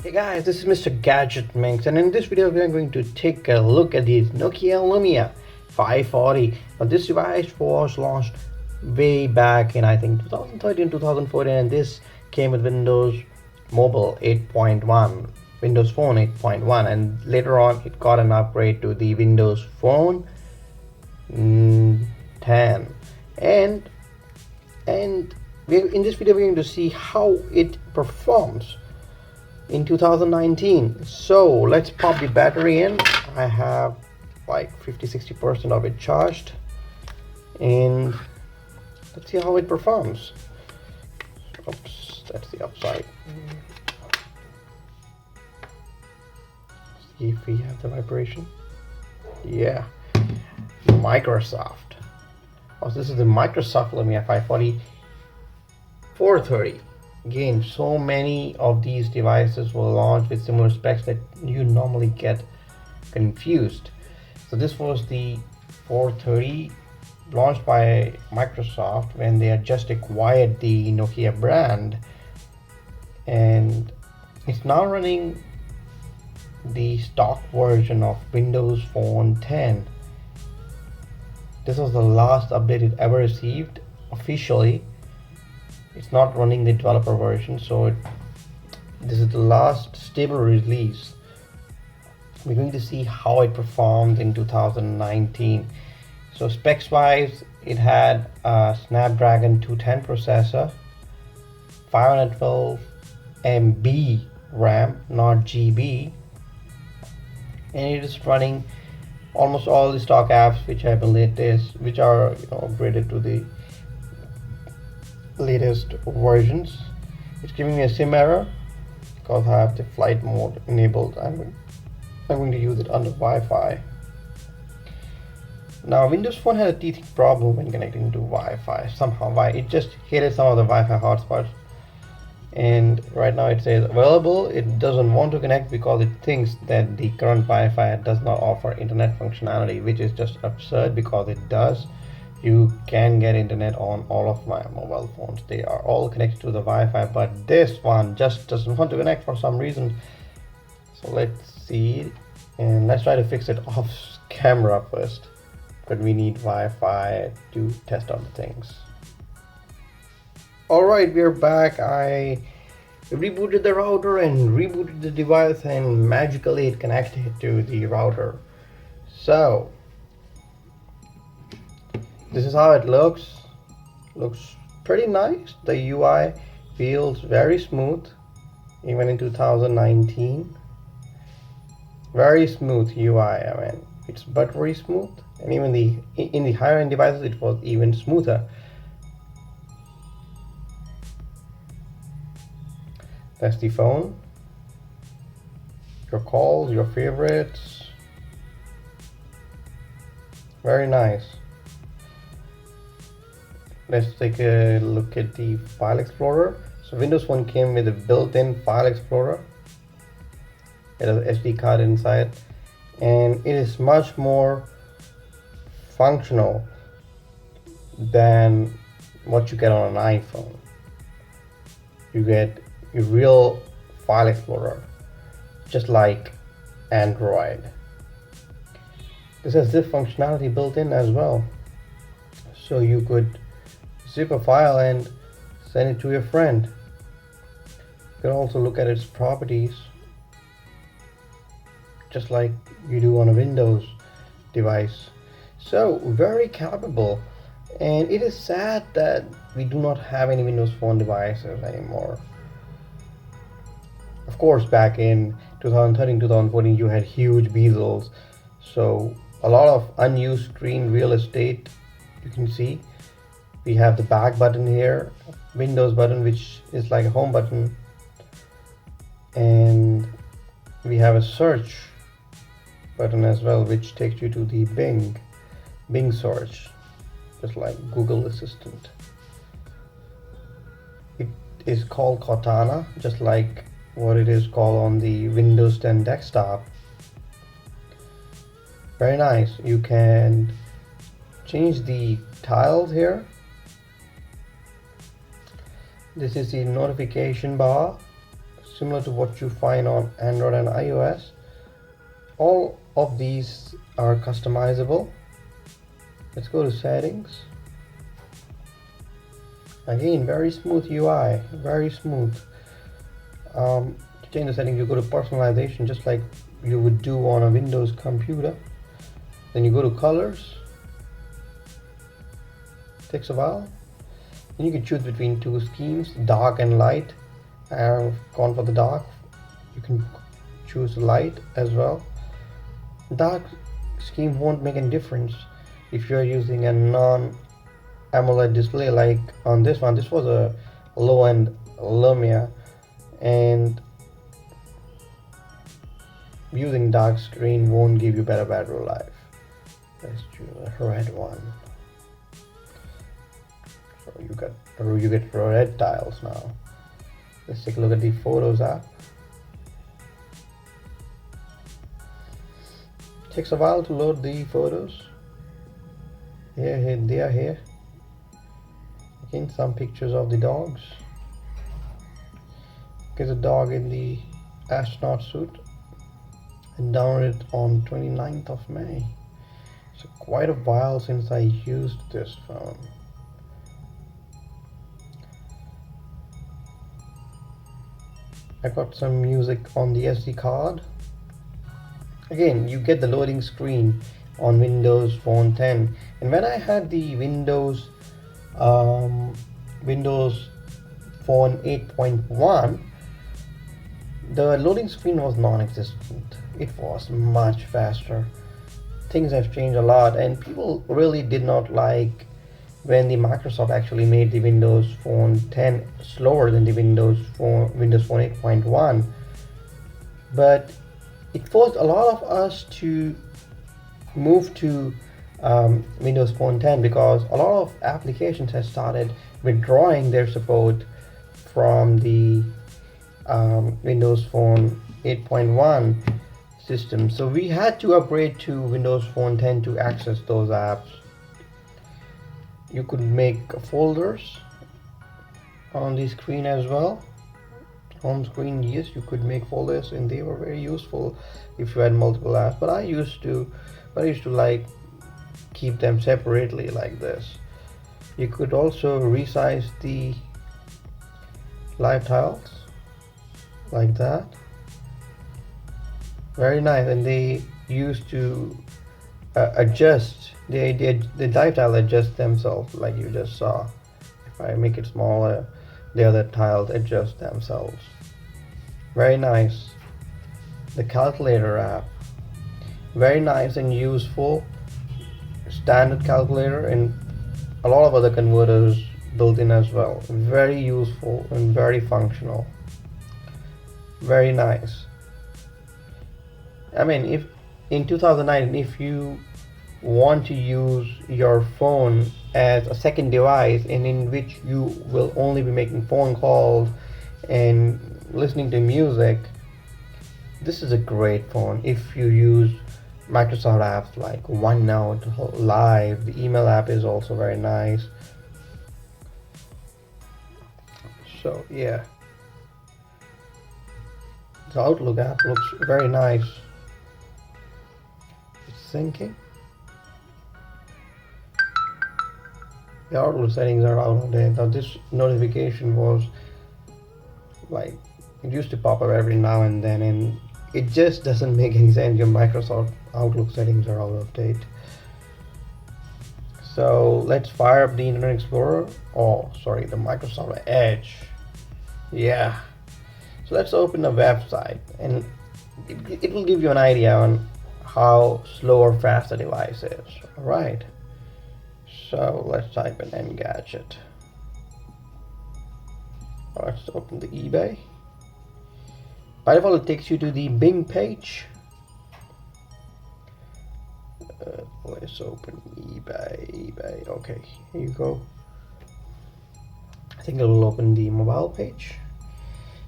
Hey guys, this is Mr. GADGETMIX, and in this video we are going to take a look at the Nokia Lumia 540. Now this device was launched way back in I think 2013, 2014, and this came with Windows Mobile 8.1, Windows Phone 8.1, and later on it got an upgrade to the Windows Phone 10. And in this video we're going to see how it performs in 2019. So let's pop the battery in. I have like 50-60% of it charged, and let's see how it performs. Oops, that's the upside. See if we have the vibration. Yeah, Microsoft. Oh, this is the Microsoft Lumia 540 430. Again, so many of these devices will launch with similar specs that you normally get confused. So this was the 430 launched by Microsoft when they had just acquired the Nokia brand, and it's now running the stock version of Windows Phone 10. This was the last update it ever received officially. It's not running the developer version, so this is the last stable release. We're going to see how it performed in 2019. So specs wise, it had a Snapdragon 210 processor, 512 MB RAM, not GB, and it is running almost all the stock apps which are upgraded to the latest versions. It's giving me a SIM error because I have the flight mode enabled. I'm going to use it under Wi-Fi. Now Windows Phone had a teething problem when connecting to Wi-Fi. Somehow it just hated some of the Wi-Fi hotspots, and right now it says available. It doesn't want to connect because it thinks that the current Wi-Fi does not offer internet functionality, which is just absurd because it does. You can get internet on all of my mobile phones. They are all connected to the Wi-Fi, but this one just doesn't want to connect for some reason. So let's see, and let's try to fix it off camera first. But we need Wi-Fi to test out the things. Alright, we're back. I rebooted the router and rebooted the device, and magically it connected to the router. So this is how it looks. Looks pretty nice. The UI feels very smooth even in 2019. Very smooth UI. I mean, it's buttery smooth, and even in the higher end devices it was even smoother. That's the phone. Your calls, your favorites. Very nice. Let's take a look at the File Explorer. So Windows Phone came with a built-in File Explorer. It has an SD card inside, and it is much more functional than what you get on an iPhone. You get a real File Explorer, just like Android. This has zip functionality built in as well, so you could zip a file and send it to your friend. You can also look at its properties just like you do on a Windows device. So very capable, and it is sad that we do not have any Windows Phone devices anymore. Of course, back in 2013, 2014 you had huge bezels, so a lot of unused screen real estate. You can see we have the back button here, Windows button, which is like a home button, and we have a search button as well, which takes you to the Bing search, just like Google Assistant. It is called Cortana, just like what it is called on the Windows 10 desktop. Very nice. You can change the tiles here. This is the notification bar. similar to what you find on Android and iOS. All of these are customizable. Let's go to settings. Again, very smooth UI, very smooth. To change the settings, you go to personalization just like you would do on a Windows computer. Then you go to colors. Takes a while. Then you can choose between two schemes, dark and light. I have gone for the dark. You can choose light as well. Dark scheme won't make any difference if you're using a non-AMOLED display like on this one. This was a low-end Lumia, and using dark screen won't give you better battery life. Let's choose a red one. So you get red tiles now. Let's take a look at the Photos app. Takes a while to load the photos. Here they are here. Again, some pictures of the dogs. There's a dog in the astronaut suit, and downloaded on 29th of May. So quite a while since I used this phone. I got some music on the SD card. Again, you get the loading screen on Windows Phone 10, and when I had the Windows Phone 8.1, the loading screen was non-existent. It was much faster. Things have changed a lot, and people really did not like when the Microsoft actually made the Windows Phone 10 slower than the Windows Phone 8.1. But it forced a lot of us to move to Windows Phone 10, because a lot of applications have started withdrawing their support from the Windows Phone 8.1 system. So we had to upgrade to Windows Phone 10 to access those apps. You could make folders on the screen as well. Home screen, yes, you could make folders, and they were very useful if you had multiple apps. But I used to like keep them separately like this. You could also resize the live tiles like that. Very nice. And they used to adjust. The live tile adjust themselves, like you just saw. If I make it smaller, the other tiles adjust themselves. Very nice. The calculator app, very nice and useful. Standard calculator and a lot of other converters built in as well. Very useful and very functional. Very nice. I mean, if in 2009, if you want to use your phone as a second device, and in which you will only be making phone calls and listening to music, this is a great phone. If you use Microsoft apps like OneNote, Live, the email app is also very nice. So yeah, the Outlook app looks very nice. It's syncing. The Outlook settings are out of date. Now this notification was like, it used to pop up every now and then, and it just doesn't make any sense. Your Microsoft Outlook settings are out of date. So let's fire up the Internet Explorer. Oh, sorry, the Microsoft Edge. Yeah. So let's open a website, and it will give you an idea on how slow or fast the device is. All right. So let's type in Engadget. Let's open the eBay. By default, it takes you to the Bing page. Let's open eBay. Okay, here you go. I think it will open the mobile page.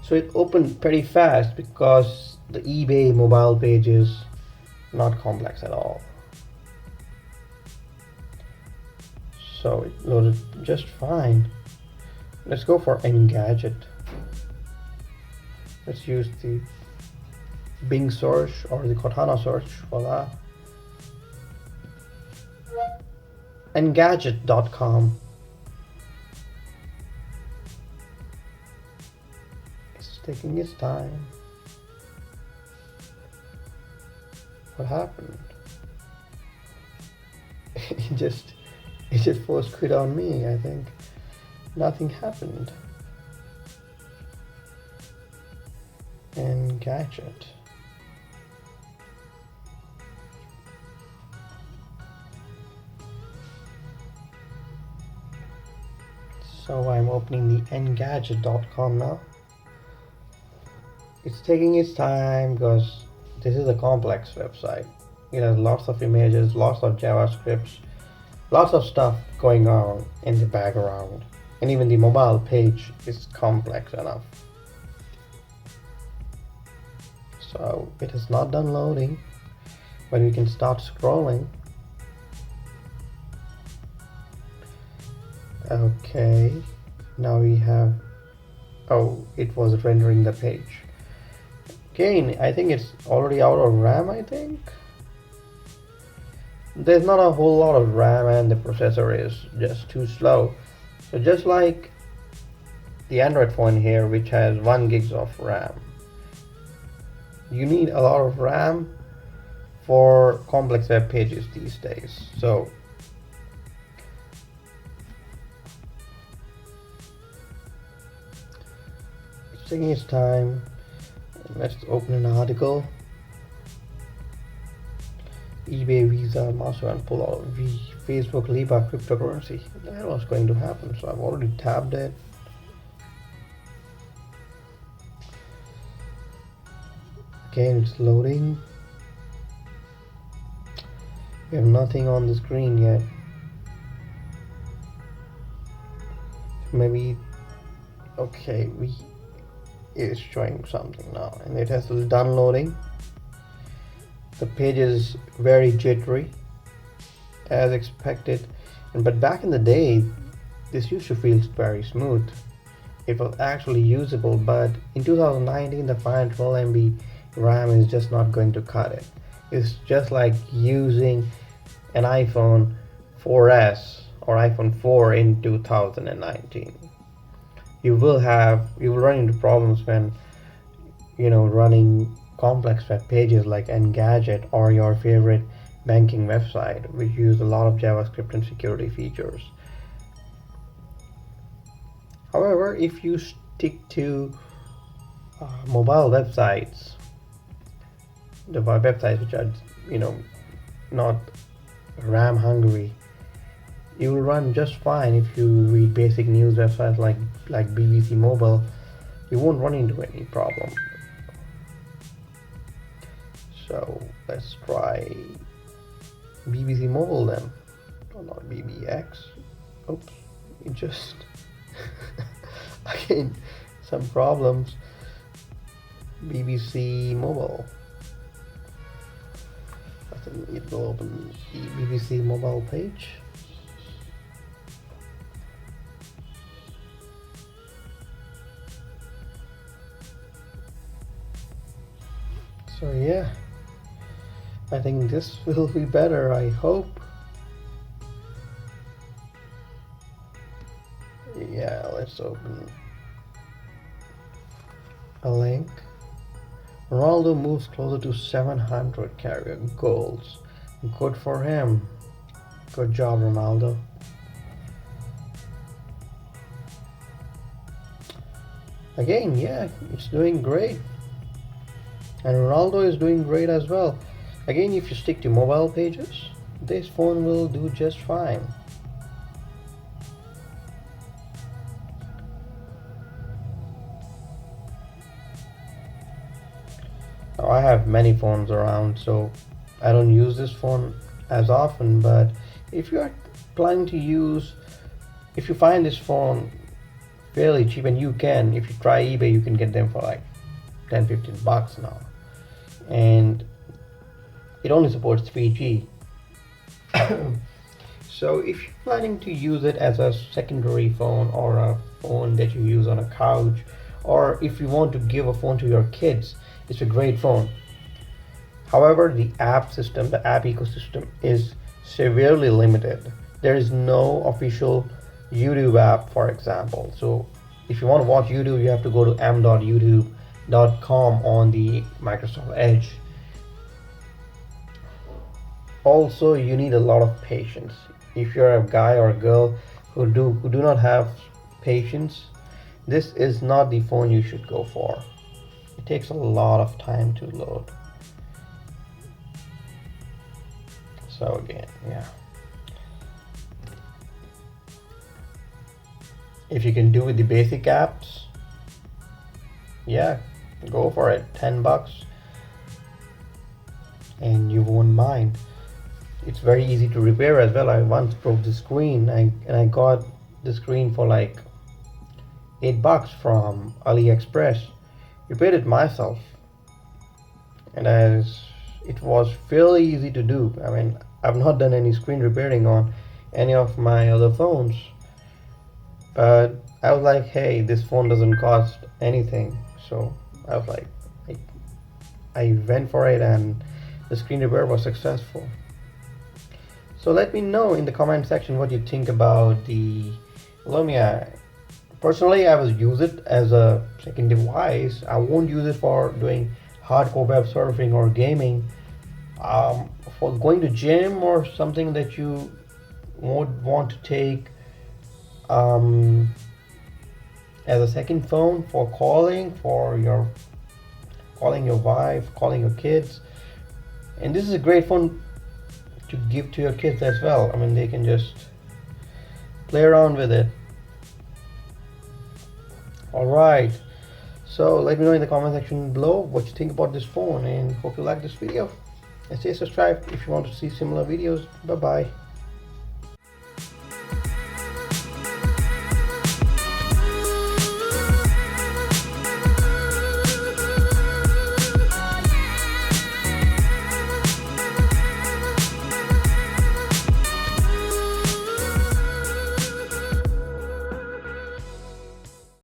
So it opened pretty fast because the eBay mobile page is not complex at all. So it loaded just fine. Let's go for Engadget. Let's use the Bing search or the Cortana search. Voila. Engadget.com. It's taking its time. What happened? it just forced quit on me. I think nothing happened. Engadget. So I'm opening the Engadget.com now. It's taking its time because this is a complex website. It has lots of images, lots of JavaScripts, lots of stuff going on in the background. And even the mobile page is complex enough. So it is not done loading, but we can start scrolling. Okay, now we have, oh, it was rendering the page. Again, I think it's already out of RAM, I think. There's not a whole lot of RAM and the processor is just too slow. So just like the Android phone here, which has 1 GB of RAM, you need a lot of RAM for complex web pages these days. So it's taking its time. Let's open an article. eBay, Visa, Master and pull out Facebook, Libra cryptocurrency. That was going to happen, so I've already tabbed it. Again, it's loading. We have nothing on the screen yet. Maybe, okay, it is showing something now, and it has done loading. The page is very jittery, as expected, but back in the day, this used to feel very smooth. It was actually usable, but in 2019, the 512 MB RAM is just not going to cut it. It's just like using an iPhone 4S or iPhone 4 in 2019. You will run into problems when running complex web pages like Engadget or your favorite banking website, which use a lot of JavaScript and security features. However, if you stick to mobile websites, the websites which are not RAM hungry, you will run just fine. If you read basic news websites like BBC Mobile, you won't run into any problem. So let's try BBC Mobile then. Oh, not BBX. Oops, it just again some problems. BBC Mobile. I think it will open the BBC Mobile page. So yeah, I think this will be better, I hope. Yeah, let's open a link. Ronaldo moves closer to 700 career goals. Good for him. Good job, Ronaldo. Again, yeah, it's doing great. And Ronaldo is doing great as well. Again, if you stick to mobile pages, this phone will do just fine. Now, I have many phones around, so I don't use this phone as often, but if you are planning to use, if you find this phone fairly cheap, and if you try eBay, you can get them for like 10-15 bucks now, and it only supports 3G. So if you're planning to use it as a secondary phone or a phone that you use on a couch or if you want to give a phone to your kids, it's a great phone. However, the app system, the app ecosystem is severely limited. There is no official YouTube app, for example. So if you want to watch YouTube, you have to go to m.youtube.com on the Microsoft Edge. Also, you need a lot of patience. If you're a guy or a girl who do not have patience, this is not the phone you should go for. It takes a lot of time to load. So again, yeah. If you can do with the basic apps, yeah, go for it. $10 and you won't mind. It's very easy to repair as well. I once broke the screen and I got the screen for like $8 from AliExpress. Repaired it myself, and it was fairly easy to do. I mean, I've not done any screen repairing on any of my other phones, but I was like, hey, this phone doesn't cost anything, so I was like, I went for it, and the screen repair was successful. So let me know in the comment section what you think about the Lumia. Personally, I will use it as a second device. I won't use it for doing hardcore web surfing or gaming. For going to gym or something that you would want to take as a second phone for calling, calling your wife, calling your kids. And this is a great phone to give to your kids as well. I mean, they can just play around with it. Alright, so let me know in the comment section below what you think about this phone, and hope you like this video, and stay subscribed if you want to see similar videos. Bye bye.